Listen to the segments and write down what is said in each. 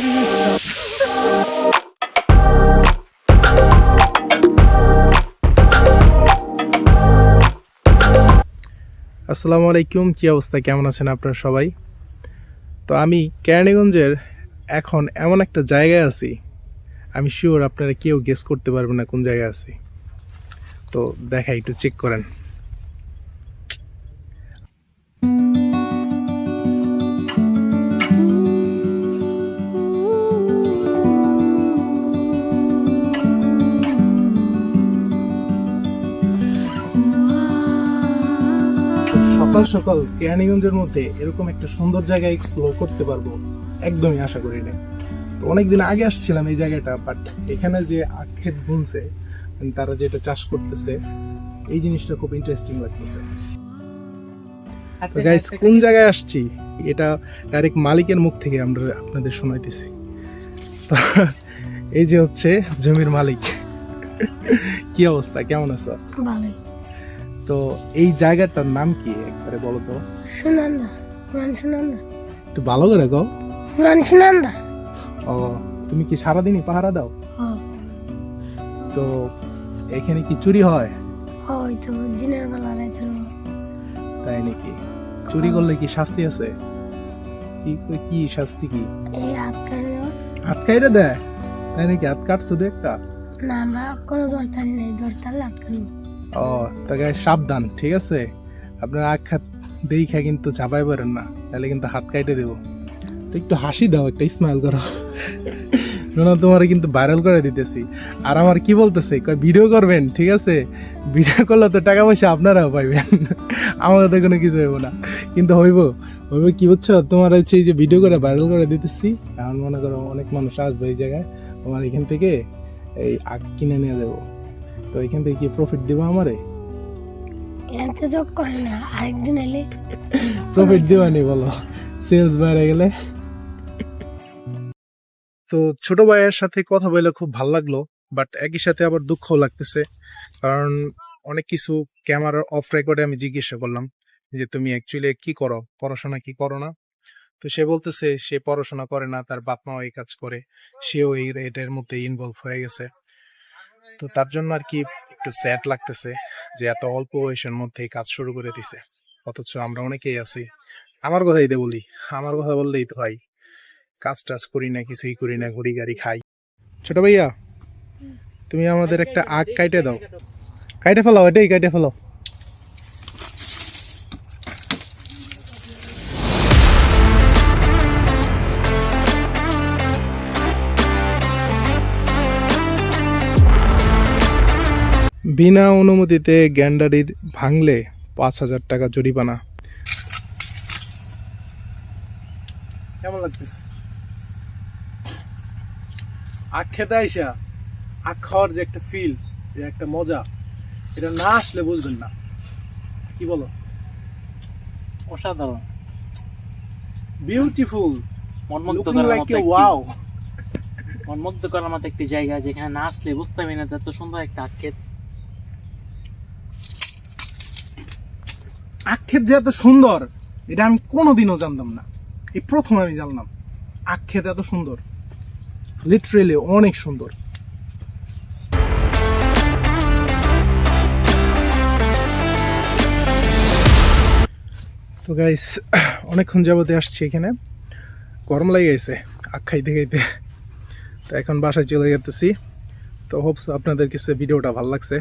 আসসালামু আলাইকুম, কি অবস্থা, কেমন আছেন আপনারা সবাই? তো আমি কেরানীগঞ্জের এখন এমন একটা জায়গায় আছি, আমি শিওর আপনারা কেউ গেস করতে পারবেন না কোন জায়গায় আছি। তো দেখা, একটু চেক করেন। সকাল সকাল কেরানীগঞ্জের মধ্যে এরকম একটা সুন্দর জায়গা এক্সপ্লোর করতে পারবো একদমই আশা করি না। তো অনেকদিন আগে আসছিলাম এই জায়গাটা, বাট এখানে যে আখ ক্ষেত বুনছে, তারা যেটা চাষ করতেছে, এই জিনিসটা খুব ইন্টারেস্টিং লাগতেছে। তো গাইস, কোন জায়গায় আসছি এটা ডাইরেক্ট মালিকের মুখ থেকে আমরা আপনাদের শোনাইতেছি। তো এই যে হচ্ছে জমির মালিক। কি অবস্থা, কেমন আছো? ভালোই। তো এই জায়গাটার নাম কি একবারে বলো তো? সুনন্দা, পুরান সুনন্দা। একটু ভালো করে কও। পুরান সুনন্দা। ও, তুমি কি সারাদিনই পাহারা দাও? হ্যাঁ। তো এখানে কি চুরি হয়? ওই তো দিনের বেলা রাতের বেলা। তাই নাকি? চুরি করলে কি শাস্তি আছে? কি কি শাস্তি কি? এই হাত কাটে দেওয়া। হাত কাইটা দেয়? তাই নাকি? হাত কাটছো দু একটা? না, আমরা কোনো দরতারি নেই, দরতারলে আটকানো। ও, তা গাইস সাবধান, ঠিক আছে? আপনার আখ হাত দেখা কিন্তু চাপাই পারেন না, তাহলে কিন্তু হাত কাইটে দেবো। তো একটু হাসি দাও, একটা স্মাইল করো। শোনো, তোমার কিন্তু ভাইরাল করে দিতেছি। আর আমার কি বলতেছে, ভিডিও করবেন, ঠিক আছে? ভিডিও করলে তো টাকা পয়সা আপনারাও পাইবেন, আমাদের তো কোনো কিছু হইব না। কিন্তু হইব কি বুঝছো, তোমার হচ্ছে এই যে ভিডিও করে ভাইরাল করে দিতেছি, এখন মনে করো অনেক মানুষ আসবে এই জায়গায়, তোমার এখান থেকে এই আখ কিনে নিয়ে যাবো। তো এখান থেকে কি প্রফিট দিব আমারে? এতে তো করে না, আরেকদিন এলে প্রফিট দিবানি বলো, সেলস বেড়ে গেলে। তো ছোট ভাইয়ের সাথে কথা বলে খুব ভালো লাগলো, বাট একই সাথে আবার দুঃখও লাগতেছে, কারণ অনেক কিছু ক্যামেরার অফ রেকর্ডে আমি জিজ্ঞাসা করলাম যে তুমি অ্যাকচুয়ালি কি করো, পড়াশোনা কি করো না? তো সে বলতেছে সে পড়াশোনা করে না, তার বাপ মাও এই কাজ করে, সেও এটার মধ্যে ইনভলভ হয়ে গেছে। তো তার জন্য আর কি একটু স্যাড লাগতেছে যে এত অল্প বয়সের মধ্যে কাজ শুরু করে দিছে, অথচ আমরা অনেকেই আছি। আমার কথাই দে বলি, আমার কথা বললেই তো ভাই, কাজ টাজ করি না, কিছুই করি না, ঘুরি গাড়ি খাই। ছোট ভাইয়া, তুমি আমাদের একটা আখ কাইটে দাও। কাইটে ফেলাও, এটাই কাইটে ফেলাও। বিনা অনুমতিতে গ্যান্ডারির ভাঙলে 5,000 টাকা জরিমানা। কেমন লাগতেছে আখ খেতে আইসা? আখ খাওয়ার যে একটা ফিল, যে একটা মজা, এটা না আসলে বুঝবেন না। কি বলো? অসাধারণ, বিউটিফুল, মনমুগ্ধ লুকিং করার লাইক মতো এ ওয়াও। মনমুগ্ধ করার মতো একটি জায়গা, যেখানে না আসলে বুঝতেই না এত সুন্দর একটা আক্ষেপ। আক্ষেপ যে এত সুন্দর, এটা আমি কোনোদিনও জানতাম না, এই প্রথম আমি জানলাম আক্ষেপ এত সুন্দর, লিটারেলি অনেক সুন্দর। তো গাইস, অনেকক্ষণ যাবতে আসছি এখানে, গরম লেগে গেছে আখ খাইতে খাইতে। তো এখন বাসায় চলে যেতেছি। তো হোপস আপনাদের কাছে ভিডিওটা ভালো লাগছে।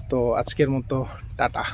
তো আজকের মতো টাটা।